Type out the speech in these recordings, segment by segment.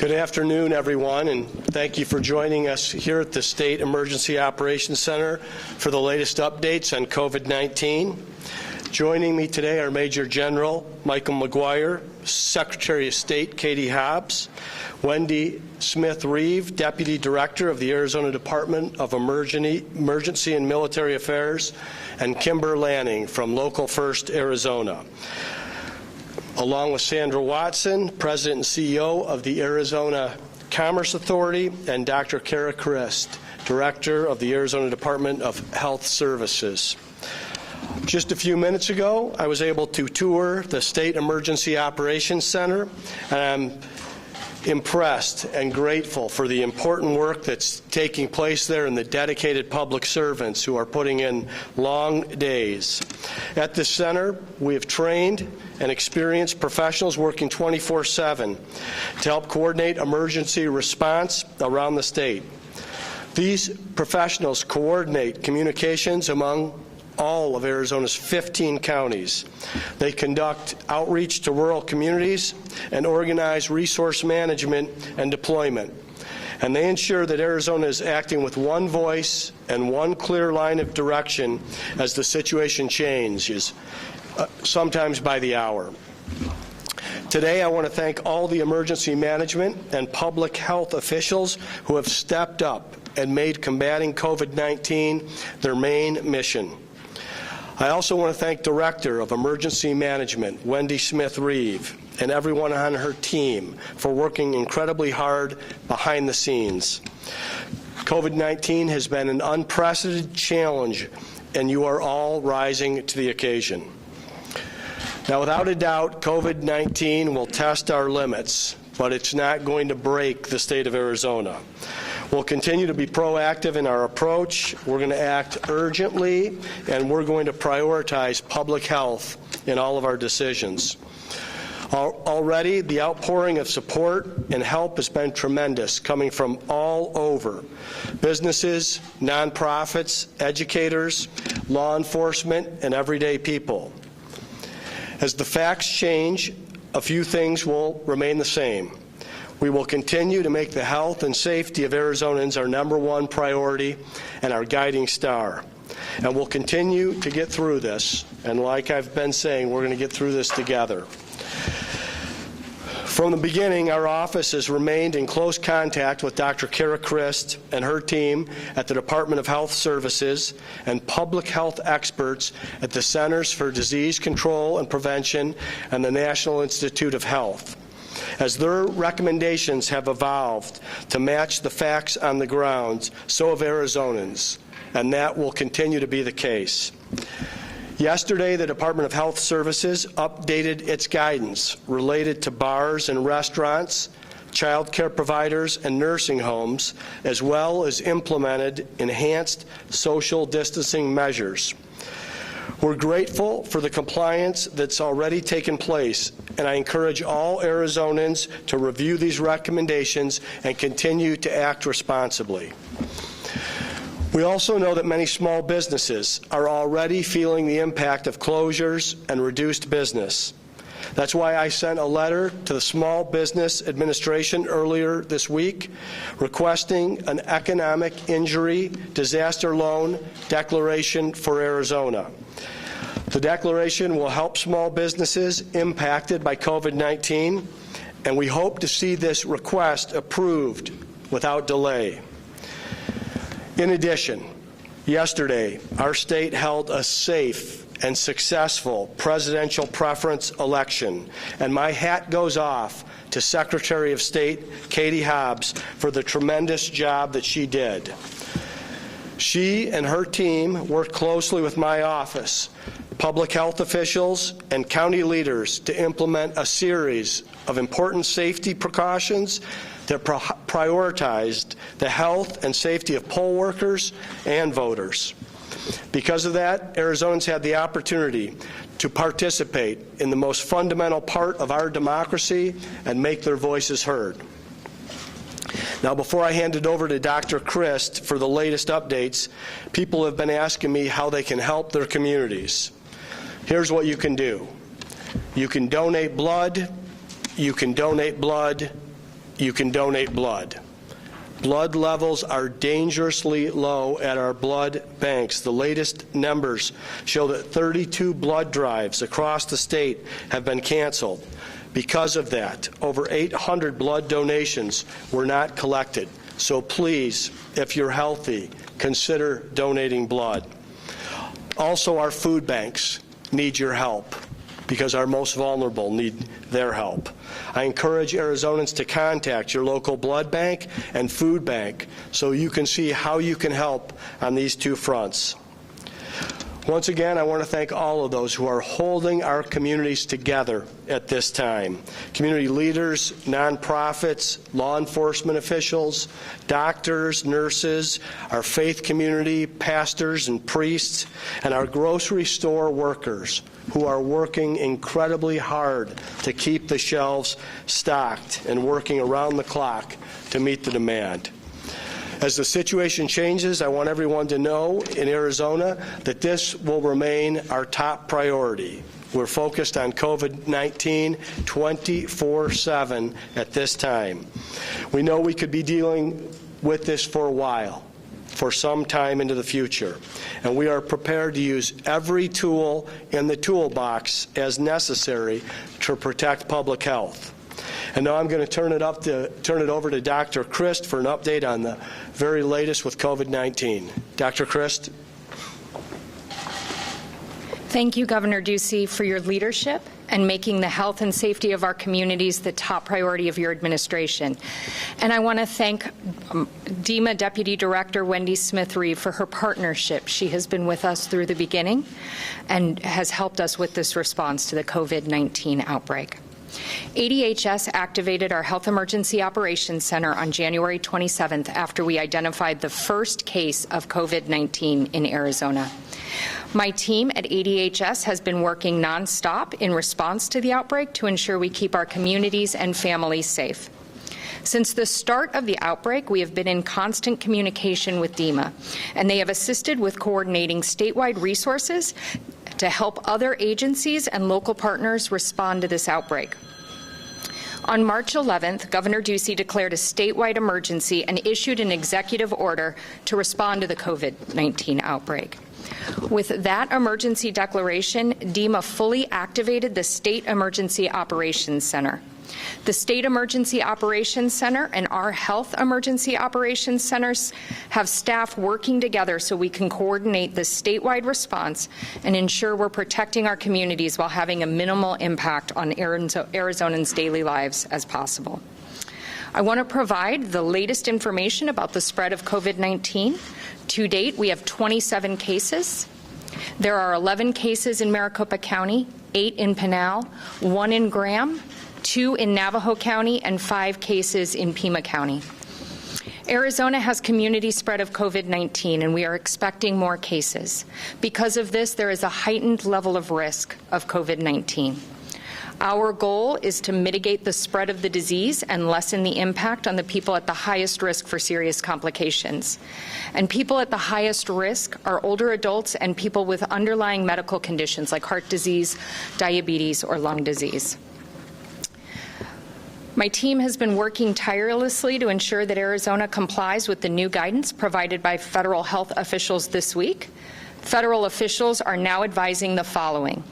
Good afternoon, everyone, and thank you for joining us here at the State Emergency Operations Center for the latest updates on COVID-19. Joining me today are Major General Michael McGuire, Secretary of State Katie Hobbs, Wendy Smith-Reeve, Deputy Director of the Arizona Department of Emergency and Military Affairs, and Kimber Lanning from Local First Arizona, along with Sandra Watson, President and CEO of the Arizona Commerce Authority, and Dr. Kara Christ, Director of the Arizona Department of Health Services. Just a few minutes ago, I was able to tour the State Emergency Operations Center, and I'm impressed and grateful for the important work that's taking place there and the dedicated public servants who are putting in long days. At this center, we have trained and experienced professionals working 24/7 to help coordinate emergency response around the state. These professionals coordinate communications among all of Arizona's 15 counties. They conduct outreach to rural communities and organize resource management and deployment. And they ensure that Arizona is acting with one voice and one clear line of direction as the situation changes, sometimes by the hour. Today, I want to thank all the emergency management and public health officials who have stepped up and made combating COVID-19 their main mission. I also want to thank Director of Emergency Management, Wendy Smith-Reeve, and everyone on her team for working incredibly hard behind the scenes. COVID-19 has been an unprecedented challenge, and you are all rising to the occasion. Now, without a doubt, COVID-19 will test our limits, but it's not going to break the state of Arizona. We'll continue to be proactive in our approach. We're going to act urgently, and we're going to prioritize public health in all of our decisions. Already, the outpouring of support and help has been tremendous, coming from all over: businesses, nonprofits, educators, law enforcement, and everyday people. As the facts change, a few things will remain the same. We will continue to make the health and safety of Arizonans our #1 priority and our guiding star. And we'll continue to get through this. And like I've been saying, we're going to get through this together. From the beginning, our office has remained in close contact with Dr. Kara Christ and her team at the Department of Health Services and public health experts at the Centers for Disease Control and Prevention and the National Institute of Health, as their recommendations have evolved to match the facts on the ground, so have Arizonans, and that will continue to be the case. Yesterday, the Department of Health Services updated its guidance related to bars and restaurants, child care providers, and nursing homes, as well as implemented enhanced social distancing measures. We're grateful for the compliance that's already taken place, and I encourage all Arizonans to review these recommendations and continue to act responsibly. We also know that many small businesses are already feeling the impact of closures and reduced business. That's why I sent a letter to the Small Business Administration earlier this week requesting an economic injury disaster loan declaration for Arizona. The declaration will help small businesses impacted by COVID-19, and we hope to see this request approved without delay. In addition, yesterday, our state held a safe and successful presidential preference election, and my hat goes off to Secretary of State Katie Hobbs for the tremendous job that she did. She and her team worked closely with my office, public health officials, and county leaders to implement a series of important safety precautions that prioritized the health and safety of poll workers and voters. Because of that, Arizonans had the opportunity to participate in the most fundamental part of our democracy and make their voices heard. Now, before I hand it over to Dr. Christ for the latest updates, people have been asking me how they can help their communities. Here's what you can do. You can donate blood, you can donate blood. Blood levels are dangerously low at our blood banks. The latest numbers show that 32 blood drives across the state have been canceled. Because of that, over 800 blood donations were not collected. So please, if you're healthy, consider donating blood. Also, our food banks need your help because our most vulnerable need their help. I encourage Arizonans to contact your local blood bank and food bank so you can see how you can help on these two fronts. Once again, I want to thank all of those who are holding our communities together at this time. Community leaders, nonprofits, law enforcement officials, doctors, nurses, our faith community, pastors and priests, and our grocery store workers who are working incredibly hard to keep the shelves stocked and working around the clock to meet the demand. As the situation changes, I want everyone to know in Arizona that this will remain our top priority. We're focused on COVID-19 24/7 at this time. We know we could be dealing with this for a while, for some time into the future, and we are prepared to use every tool in the toolbox as necessary to protect public health. And now I'm going to turn it over to Dr. Christ for an update on the very latest with COVID-19. Dr. Christ. Thank you, Governor Ducey, for your leadership and making the health and safety of our communities the top priority of your administration. And I want to thank DEMA Deputy Director Wendy Smith-Reeve for her partnership. She has been with us through the beginning and has helped us with this response to the COVID-19 outbreak. ADHS activated our Health Emergency Operations Center on January 27th after we identified the first case of COVID-19 in Arizona. My team at ADHS has been working nonstop in response to the outbreak to ensure we keep our communities and families safe. Since the start of the outbreak, we have been in constant communication with DEMA, and they have assisted with coordinating statewide resources to help other agencies and local partners respond to this outbreak. On March 11th, Governor Ducey declared a statewide emergency and issued an executive order to respond to the COVID-19 outbreak. With that emergency declaration, DEMA fully activated the State Emergency Operations Center. The State Emergency Operations Center and our Health Emergency Operations Centers have staff working together so we can coordinate the statewide response and ensure we're protecting our communities while having a minimal impact on Arizonans' daily lives as possible. I want to provide the latest information about the spread of COVID-19. To date, we have 27 cases. There are 11 cases in Maricopa County, 8 in Pinal, 1 in Graham, 2 in Navajo County, and 5 cases in Pima County. Arizona has community spread of COVID-19, and we are expecting more cases. Because of this, there is a heightened level of risk of COVID-19. Our goal is to mitigate the spread of the disease and lessen the impact on the people at the highest risk for serious complications. And people at the highest risk are older adults and people with underlying medical conditions like heart disease, diabetes, or lung disease. My team has been working tirelessly to ensure that Arizona complies with the new guidance provided by federal health officials this week. Federal officials are now advising the following.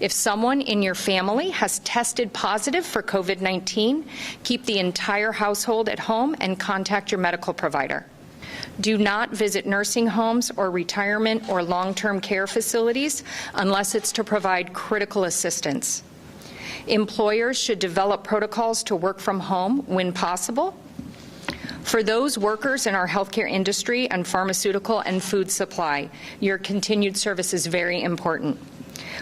If someone in your family has tested positive for COVID-19, keep the entire household at home and contact your medical provider. Do not visit nursing homes or retirement or long-term care facilities unless it's to provide critical assistance. Employers should develop protocols to work from home when possible. For those workers in our healthcare industry and pharmaceutical and food supply, your continued service is very important.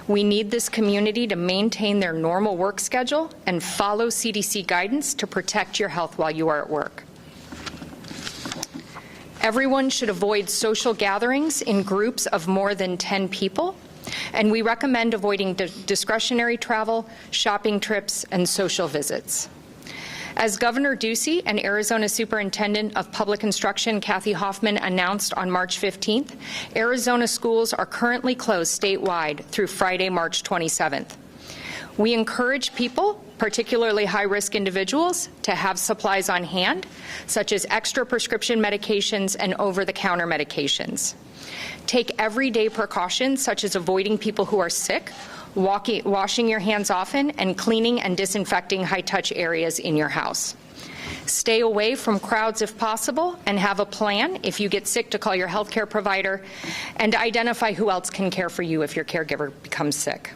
We need this community to maintain their normal work schedule and follow CDC guidance to protect your health while you are at work. Everyone should avoid social gatherings in groups of more than 10 people. And we recommend avoiding discretionary travel, shopping trips, and social visits. As Governor Ducey and Arizona Superintendent of Public Instruction Kathy Hoffman announced on March 15th, Arizona schools are currently closed statewide through Friday, March 27th. We encourage people particularly high-risk individuals, to have supplies on hand, such as extra prescription medications and over-the-counter medications. Take everyday precautions, such as avoiding people who are sick, washing your hands often, and cleaning and disinfecting high-touch areas in your house. Stay away from crowds if possible, and have a plan if you get sick to call your healthcare provider, and identify who else can care for you if your caregiver becomes sick.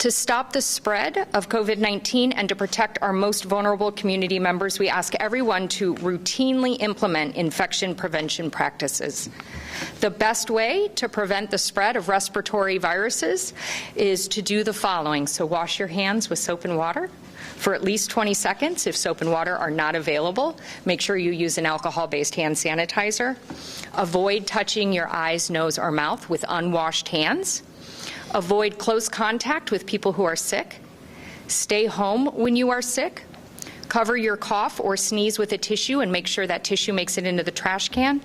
To stop the spread of COVID-19 and to protect our most vulnerable community members, we ask everyone to routinely implement infection prevention practices. The best way to prevent the spread of respiratory viruses is to do the following. So wash your hands with soap and water for at least 20 seconds. If soap and water are not available, make sure you use an alcohol-based hand sanitizer. Avoid touching your eyes, nose, or mouth with unwashed hands. Avoid close contact with people who are sick. Stay home when you are sick. Cover your cough or sneeze with a tissue and make sure that tissue makes it into the trash can.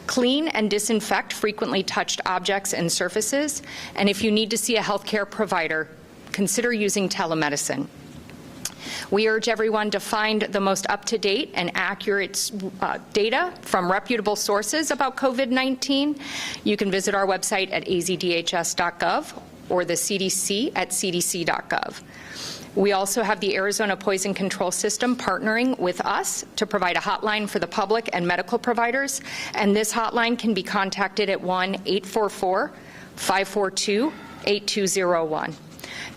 Clean and disinfect frequently touched objects and surfaces. And if you need to see a healthcare provider, consider using telemedicine. We urge everyone to find the most up-to-date and accurate data from reputable sources about COVID-19. You can visit our website at azdhs.gov or the CDC at cdc.gov. We also have the Arizona Poison Control System partnering with us to provide a hotline for the public and medical providers, and this hotline can be contacted at 1-844-542-8201.